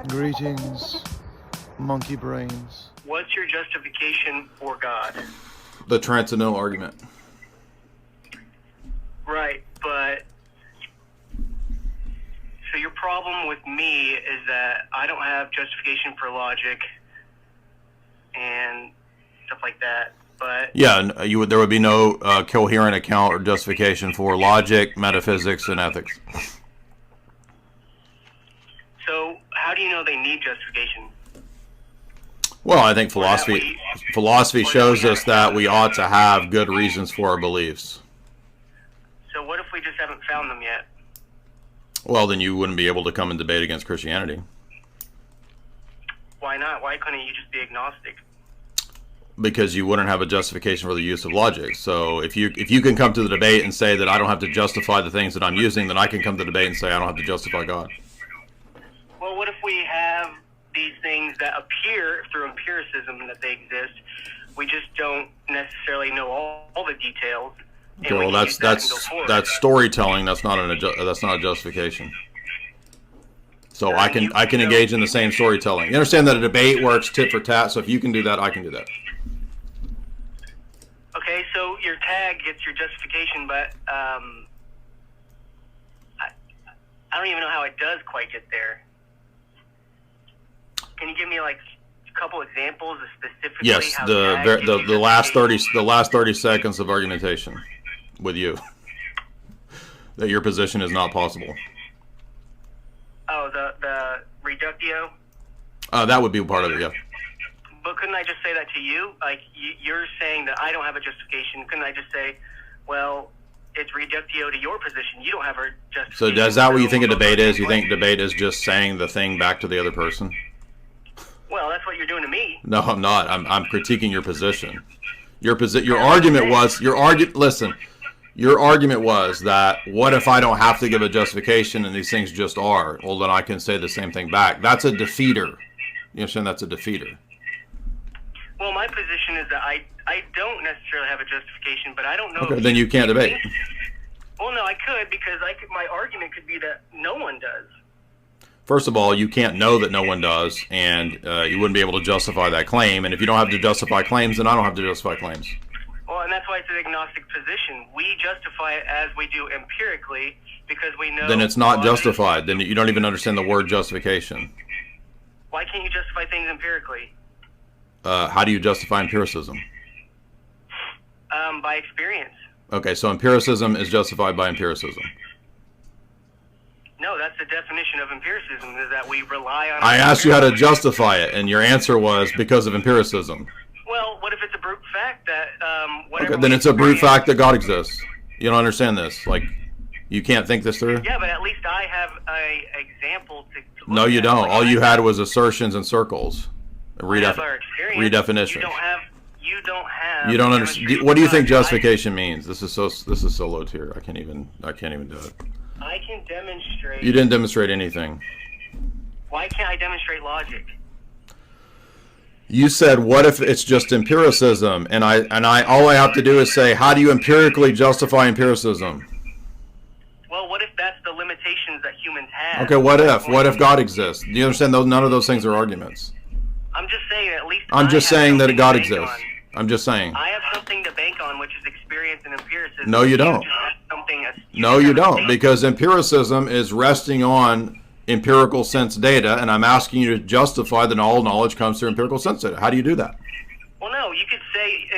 Greetings, monkey brains. What's your justification for God? The transcendental argument. Right, but so your problem with me is that I don't have justification for logic and stuff like that. But yeah, there would be no coherent account or justification for logic, metaphysics, and ethics. So how do you know they need justification? Well, I think philosophy shows us that we ought to have good reasons for our beliefs. So what if we just haven't found them yet? Well, then you wouldn't be able to come and debate against Christianity. Why not? Why couldn't you just be agnostic? Because you wouldn't have a justification for the use of logic. So if you can come to the debate and say that I don't have to justify the things that I'm using, then I can come to the debate and say I don't have to justify God. Well, what if we have these things that appear through empiricism that they exist? We just don't necessarily know all the details. Okay, well, that's storytelling. That's not a justification. So I can engage in the same storytelling. You understand that a debate works tit for tat. So if you can do that, I can do that. Okay, so your tag gets your justification, but I don't even know how it does quite get there. Can you give me like a couple examples of specifically? Yes, how the last 30 seconds of argumentation with you that your position is not possible. Oh, the reductio? That would be part of it, yeah. But couldn't I just say that to you? Like, you're saying that I don't have a justification. Couldn't I just say, well, it's reductio to your position. You don't have a justification. So is that what you think a debate is? You think debate is just saying the thing back to the other person? Well, that's what you're doing to me. No, I'm not. I'm critiquing your position. Your argument was listen. Your argument was that what if I don't have to give a justification and these things just are? Well, then I can say the same thing back. That's a defeater. You understand? That's a defeater. Well, my position is that I don't necessarily have a justification, but I don't know. Okay, then you can't debate. Well, no, I could because my argument could be that no one does. First of all, you can't know that no one does, and you wouldn't be able to justify that claim. And if you don't have to justify claims, then I don't have to justify claims. Well, and that's why it's an agnostic position. We justify it as we do empirically because we know... Then it's not justified. Then you don't even understand the word justification. Why can't you justify things empirically? How do you justify empiricism? By experience. Okay, so empiricism is justified by empiricism. No, that's the definition of empiricism, is that we rely on... I asked you how to justify it, and your answer was because of empiricism. Well, what if it's a brute fact that... Okay, then it's a brute fact that God exists. You don't understand this. Like, you can't think this through? Yeah, but at least I have an example to No, you don't. Like, all you had was assertions and circles. Redefinition. You don't have... You don't understand. What do you think justification means? This is so low tier. I can't even do it. I can demonstrate... You didn't demonstrate anything. Why can't I demonstrate logic? You said, what if it's just empiricism? And all I have to do is say, how do you empirically justify empiricism? Well, what if that's the limitations that humans have? Okay, what if? What if God exists? Do you understand? None of those things are arguments. I'm just saying, at least... I'm just saying that God exists. I'm just saying. I have something to bank on, which is experience and empiricism. No, you don't. No, you don't, because empiricism is resting on empirical sense data, and I'm asking you to justify that all knowledge comes through empirical sense data. How do you do that? Well, no, you could say,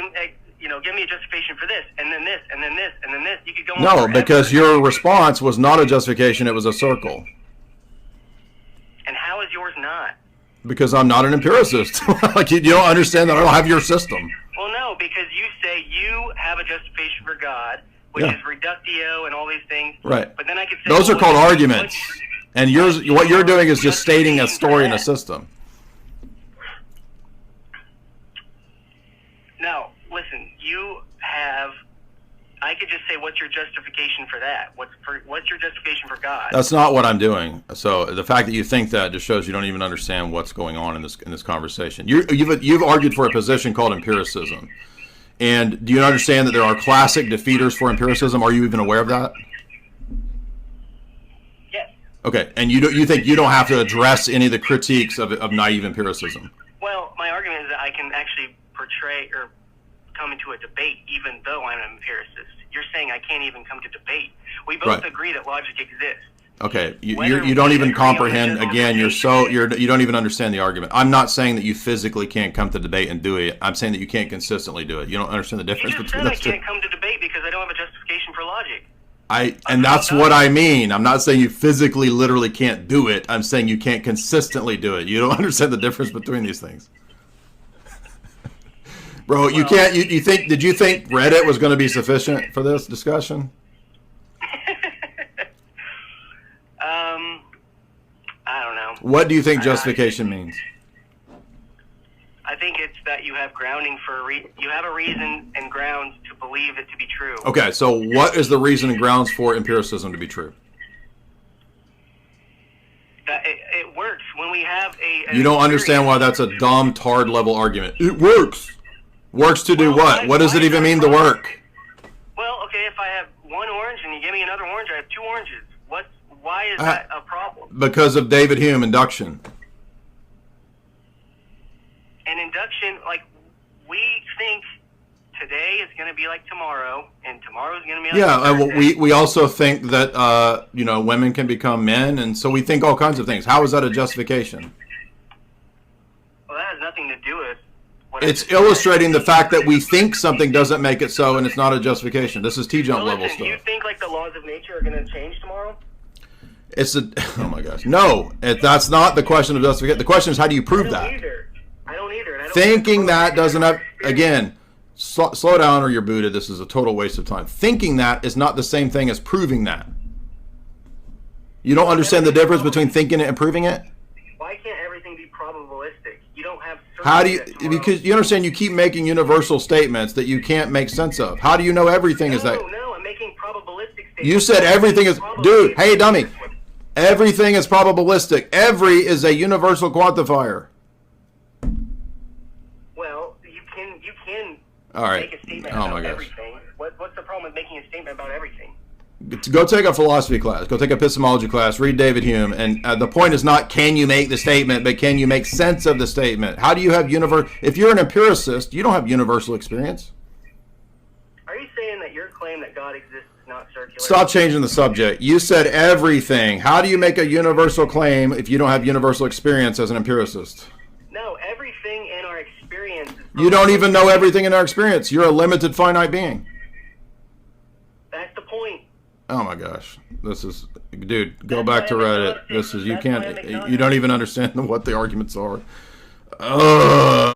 give me a justification for this, and then this, and then this, and then this. You could go on No, forever. because your response was not a justification, it was a circle. And how is yours not? Because I'm not an empiricist. Like, you don't understand that I don't have your system. Well, no, because you say you have a justification for God, which is reductio and all these things. Right. But then I could say... Those are called arguments. And what you're doing is just stating a story in a system. No, listen, you have... I could just say, what's your justification for that? What's your justification for God? That's not what I'm doing. So the fact that you think that just shows you don't even understand what's going on in this conversation. You've argued for a position called empiricism. And do you understand that there are classic defeaters for empiricism? Are you even aware of that? Yes. Okay, and you think you don't have to address any of the critiques of naive empiricism? Well, my argument is that I can actually portray or come into a debate even though I'm an empiricist. You're saying I can't even come to debate. We both agree that logic exists. Okay, you don't even comprehend. Again, you don't even understand the argument. I'm not saying that you physically can't come to debate and do it. I'm saying that you can't consistently do it. You don't understand the difference between those two. I can't come to debate because I don't have a justification for logic. And that's what I mean. I'm not saying you physically, literally can't do it. I'm saying you can't consistently do it. You don't understand the difference between these things. Bro, you can't. You think? Did you think Reddit was going to be sufficient for this discussion? I don't know. What do you think justification means? I think it's that you have grounding for you have a reason and grounds to believe it to be true. Okay, so what is the reason and grounds for empiricism to be true? That it works when we have a. You don't understand why that's a dumb tard level argument. It works. Works to do what? What does it even mean to work? Well, okay, if I have one orange and you give me another orange, I have two oranges. Why is that a problem? Because of David Hume, induction. And induction, like, we think today is going to be like tomorrow, and tomorrow is going to be like we also think that women can become men, and so we think all kinds of things. How is that a justification? Well, that has nothing to do with. It's illustrating the fact that we think something doesn't make it so, and it's not a justification. This is T-jump level stuff. Do you think like the laws of nature are going to change tomorrow? Oh my gosh, no! That's not the question of justification. The question is, how do you prove that? I don't either. Thinking that doesn't have, again, slow down or you're booted. This is a total waste of time. Thinking that is not the same thing as proving that. You don't understand the difference between thinking it and proving it? Why can't everything be probabilistic? You don't have. How do you? Because you understand, you keep making universal statements that you can't make sense of. How do you know everything is that? No, I'm making probabilistic statements. You said everything is, dude. Hey, dummy. Everything is probabilistic. Every is a universal quantifier. Well, you can all right. make a statement about everything. What's the problem with making a statement about everything? Go take a philosophy class. Go take a epistemology class. Read David Hume. And the point is not can you make the statement, but can you make sense of the statement? How do you have If you're an empiricist, you don't have universal experience. Are you saying that your claim that God exists is not circular? Stop changing the subject. You said everything. How do you make a universal claim if you don't have universal experience as an empiricist? No, everything in our experience. You don't even know everything in our experience. You're a limited, finite being. That's the point. Oh my gosh. This is, dude, go back to Reddit. This is, you don't even understand what the arguments are. Ugh.